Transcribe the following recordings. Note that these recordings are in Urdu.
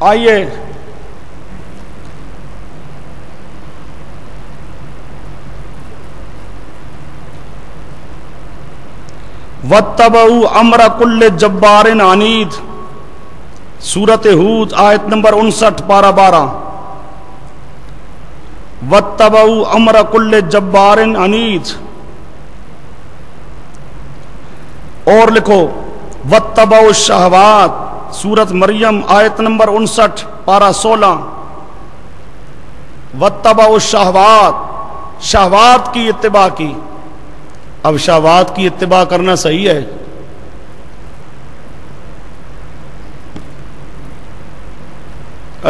آئیے وَاتَّبَعُوا أَمْرَ كُلِّ جَبَّارٍ عَنِيدٍ سورۃ ہود آیت نمبر 59 پارہ 12. وَاتَّبَعُوا أَمْرَ كُلِّ جَبَّارٍ عَنِيدٍ. اور لکھو وَاتَّبَعُوا الشَّهَوَاتِ سورۃ مریم آیت نمبر 59 پارہ 16. وَاتَّبَعُوا الشَّهَوَاتِ شہوات کی اتباع کی. اب شہوات کی اتباع کرنا صحیح ہے؟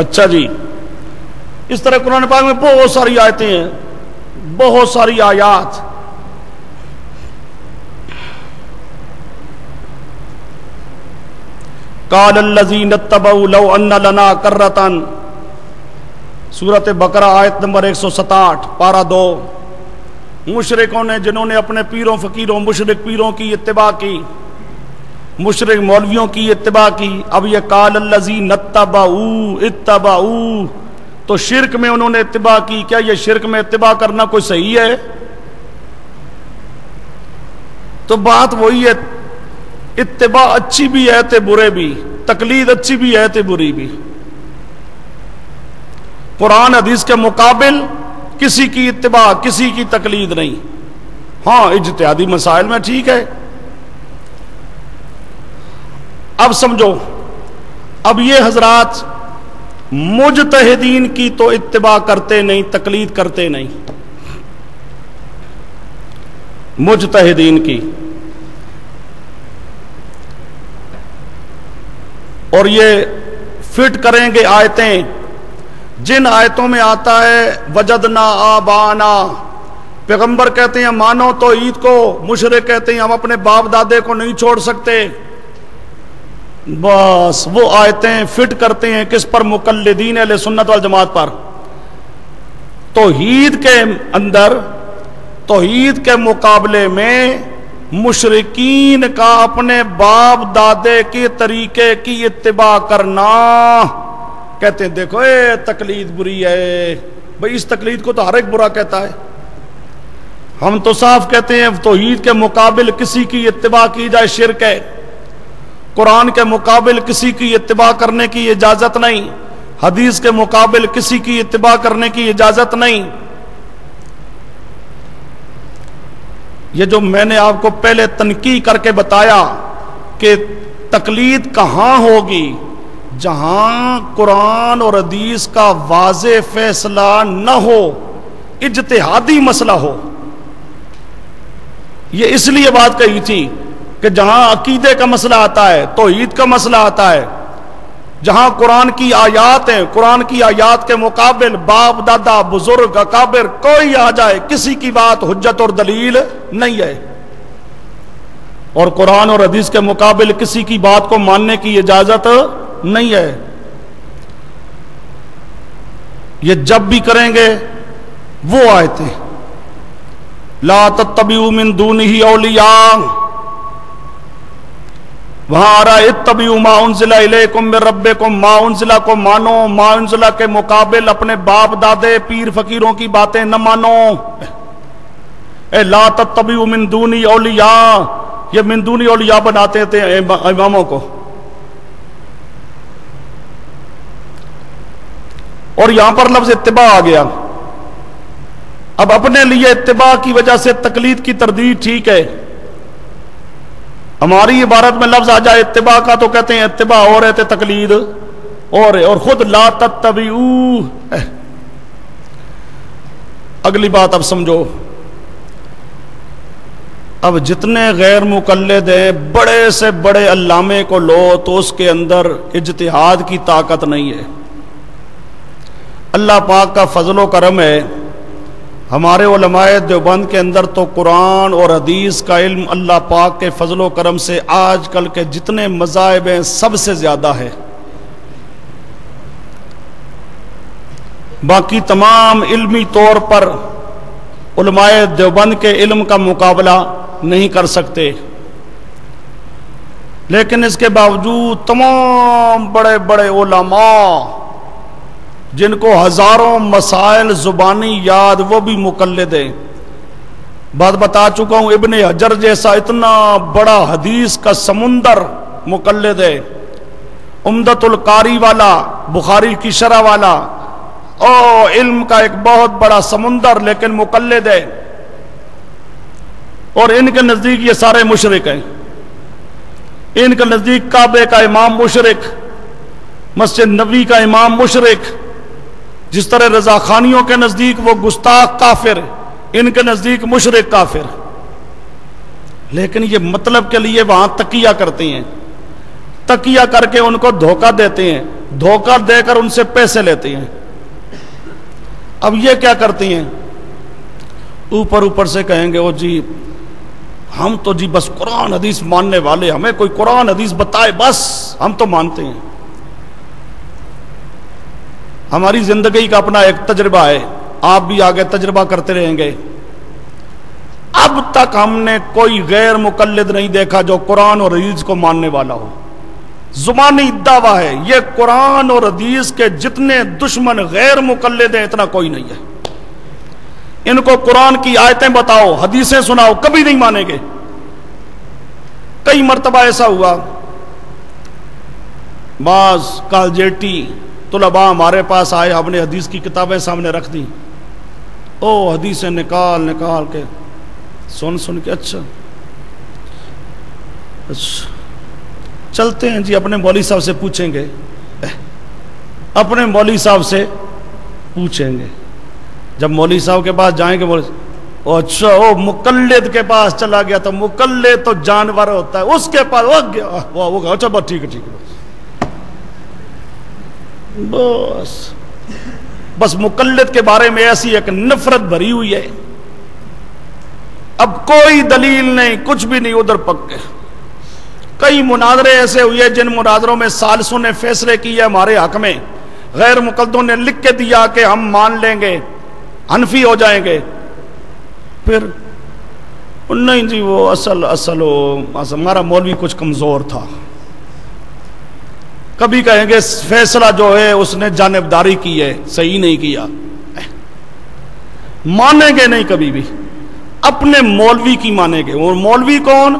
اچھا جی، اس طرح قرآن پاک میں بہت ساری آیتیں ہیں، بہت ساری آیات. قال الذین اتبعوا لو ان لنا کرۃ سورۃ بقرہ آیت نمبر 167 پارہ 2. مشرکوں نے جنہوں نے اپنے پیروں فقیروں مشرک پیروں کی اتباع کی، مشرک مولویوں کی اتباع کی. اب یہ قال الذین اتبعوا تو شرک میں انہوں نے اتباع کی. کیا یہ شرک میں اتباع کرنا کوئی صحیح ہے؟ تو بات وہی ہے، اتباع اچھی بھی ہے تے برے بھی، تقلید اچھی بھی ہے تے بری بھی. قرآن حدیث کے مقابل کسی کی اتباع کسی کی تقلید نہیں. ہاں اجتہادی مسائل میں ٹھیک ہے. اب سمجھو، اب یہ حضرات مجتہدین کی تو اتباع کرتے نہیں، تقلید کرتے نہیں. مجتہدین کی. اور یہ فٹ کریں گے آیتیں جن آیتوں میں آتا ہے وجدنا آبانا، پیغمبر کہتے ہیں مانو توحید کو، مشرک کہتے ہیں ہم اپنے باپ دادے کو نہیں چھوڑ سکتے. بس وہ آیتیں فٹ کرتے ہیں کس پر؟ مقلدین اہل سنت والجماعت پر. توحید کے اندر، توحید کے مقابلے میں مشرکین کا اپنے باپ دادے کے طریقے کی اتباع کرنا، کہتے ہیں دیکھو اے تقلید بری ہے. بھئی اس تقلید کو تو ہر ایک برا کہتا ہے. ہم تو صاف کہتے ہیں توحید کے مقابل کسی کی اتباع کی جائے شرک ہے. قرآن کے مقابل کسی کی اتباع کرنے کی اجازت نہیں، حدیث کے مقابل کسی کی اتباع کرنے کی اجازت نہیں. یہ جو میں نے آپ کو پہلے تنقیح کر کے بتایا کہ تقلید کہاں ہوگی؟ جہاں قرآن اور حدیث کا واضح فیصلہ نہ ہو، اجتہادی مسئلہ ہو. یہ اس لیے بات کہی تھی کہ جہاں عقیدے کا مسئلہ آتا ہے، توحید کا مسئلہ آتا ہے، جہاں قرآن کی آیات ہیں، قرآن کی آیات کے مقابل باپ دادا بزرگ اکابر کوئی آ جائے، کسی کی بات حجت اور دلیل نہیں ہے. اور قرآن اور حدیث کے مقابل کسی کی بات کو ماننے کی اجازت نہیں ہے. یہ جب بھی کریں گے وہ آیتیں لا تتبعوا من دونہ اولیاء، وہاں آ رہا ہے اتبعوا ما انزل الیکم من ربکم، ما انزلہ کو مانو، ما انزلہ کے مقابل اپنے باپ دادے پیر فقیروں کی باتیں نہ مانو. اے لا تتبعوا من دونہ اولیاء، یہ من دونہ اولیاء بناتے تھے اماموں کو. اور یہاں پر لفظ اتباع آ گیا. اب اپنے لیے اتباع کی وجہ سے تقلید کی تردید ٹھیک ہے. ہماری عبارت میں لفظ آ جائے اتباع کا تو کہتے ہیں اتباع اور ہے تقلید اور ہے. اور خود لا تتبعوا. اگلی بات اب سمجھو. اب جتنے غیر مقلد ہیں، بڑے سے بڑے علامے کو لو تو اس کے اندر اجتہاد کی طاقت نہیں ہے. اللہ پاک کا فضل و کرم ہے، ہمارے علماء دیوبند کے اندر تو قرآن اور حدیث کا علم اللہ پاک کے فضل و کرم سے آج کل کے جتنے مذاہب ہیں سب سے زیادہ ہے. باقی تمام علمی طور پر علماء دیوبند کے علم کا مقابلہ نہیں کر سکتے. لیکن اس کے باوجود تمام بڑے بڑے علماء جن کو ہزاروں مسائل زبانی یاد، وہ بھی مقلد ہیں. بات بتا چکا ہوں، ابن حجر جیسا اتنا بڑا حدیث کا سمندر مقلد ہے. عمدۃ القاری والا، بخاری کی شرح والا، علم کا ایک بہت بڑا سمندر، لیکن مقلد ہے. اور ان کے نزدیک یہ سارے مشرک ہیں. ان کے نزدیک کعبے کا امام مشرک، مسجد نبوی کا امام مشرک. جس طرح رضا خانیوں کے نزدیک وہ گستاخ کافر، ان کے نزدیک مشرک کافر. لیکن یہ مطلب کے لیے وہاں تقیہ کرتے ہیں، تقیہ کر کے ان کو دھوکہ دیتے ہیں، دھوکہ دے کر ان سے پیسے لیتے ہیں. اب یہ کیا کرتے ہیں، اوپر سے کہیں گے او جی ہم تو جی بس قرآن حدیث ماننے والے، ہمیں کوئی قرآن حدیث بتائے بس ہم تو مانتے ہیں. ہماری زندگی کا اپنا ایک تجربہ ہے، آپ بھی آگے تجربہ کرتے رہیں گے. اب تک ہم نے کوئی غیر مقلد نہیں دیکھا جو قرآن اور حدیث کو ماننے والا ہو. زبانی دعویٰ ہے، یہ قرآن اور حدیث کے جتنے دشمن غیر مقلد ہیں اتنا کوئی نہیں ہے. ان کو قرآن کی آیتیں بتاؤ، حدیثیں سناؤ، کبھی نہیں مانیں گے. کئی مرتبہ ایسا ہوا، بعض کالجیٹی طلباء ہمارے پاس آئے، ہم نے حدیث کی کتابیں سامنے رکھ دی. حدیثیں نکال کے سن کے اچھا چلتے ہیں جی، اپنے مولوی صاحب سے پوچھیں گے، اپنے مولوی صاحب سے پوچھیں گے. جب مولوی صاحب کے پاس جائیں گے، اچھا مقلد کے پاس چلا گیا تو مقلد تو جانور ہوتا ہے، اس کے پاس وہ گیا، اچھا بس ٹھیک ہے بس مقلد کے بارے میں ایسی ایک نفرت بھری ہوئی ہے. اب کوئی دلیل نہیں، کچھ بھی نہیں، ادھر پک گئے. کئی مناظرے ایسے ہوئے جن مناظروں میں ثالثوں نے فیصلے کیے ہمارے حق میں، غیر مقلدوں نے لکھ کے دیا کہ ہم مان لیں گے، حنفی ہو جائیں گے. پھر نہیں جی وہ اصل ہمارا مولوی کچھ کمزور تھا. کبھی کہیں گے فیصلہ جو ہے اس نے جانبداری کی ہے، صحیح نہیں کیا. مانیں گے نہیں کبھی بھی، اپنے مولوی کی مانیں گے. اور مولوی کون؟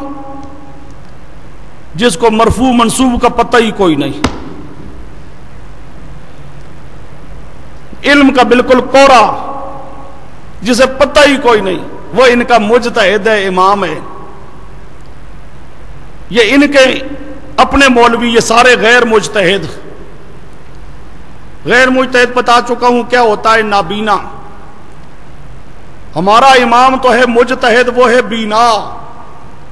جس کو مرفوع منصوب کا پتہ ہی کوئی نہیں، علم کا بالکل کوڑا، جسے پتہ ہی کوئی نہیں، وہ ان کا مجتہد ہے، امام ہے. یہ ان کے اپنے مولوی، یہ سارے غیر مجتہد. غیر مجتہد بتا چکا ہوں کیا ہوتا ہے، نابینا. ہمارا امام تو ہے مجتہد، وہ ہے بینا.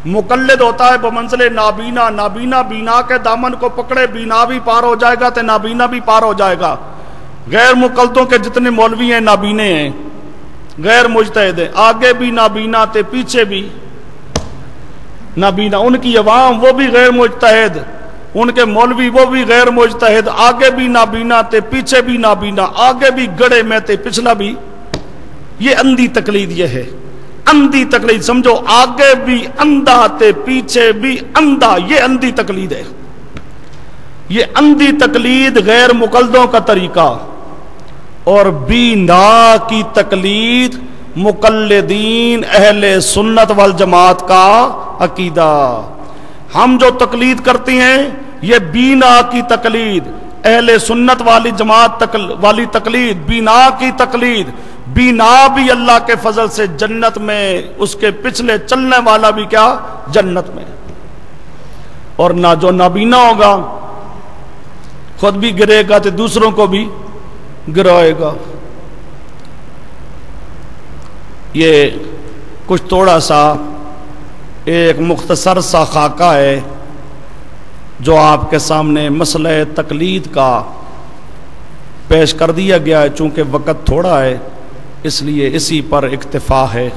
مقلد ہوتا ہے بمنزل نابینا. نابینا بینا کے دامن کو پکڑے، بینا بھی پار ہو جائے گا تو نابینا بھی پار ہو جائے گا. غیر مقلدوں کے جتنے مولوی ہیں نابینے ہیں، غیر مجتہد ہیں. آگے بھی نابینا تے پیچھے بھی نابینا. ان کی عوام وہ بھی غیر مجتہد، ان کے مولوی وہ بھی غیر مجتہد. آگے بھی نابینا تے پیچھے بھی نابینا، آگے بھی گڑے میں تے پچھلا بھی. یہ اندھی تقلید یہ ہے، اندھی تقلید. سمجھو آگے بھی اندھا تے پیچھے بھی اندھا، یہ اندھی تقلید ہے. یہ اندھی تقلید غیر مقلدوں کا طریقہ، اور بینا کی تقلید مقلدین اہل سنت والجماعت کا عقیدہ. ہم جو تقلید کرتے ہیں یہ بینا کی تقلید، اہل سنت والی جماعت والی تقلید، بینا کی تقلید. بینا بھی اللہ کے فضل سے جنت میں، اس کے پچھلے چلنے والا بھی کیا، جنت میں. اور نہ جو نابینا ہوگا خود بھی گرے گا تو دوسروں کو بھی گرائے گا. یہ کچھ تھوڑا سا ایک مختصر سا خاکہ ہے جو آپ کے سامنے مسئلہ تقلید کا پیش کر دیا گیا ہے. چونکہ وقت تھوڑا ہے اس لیے اسی پر اکتفا ہے.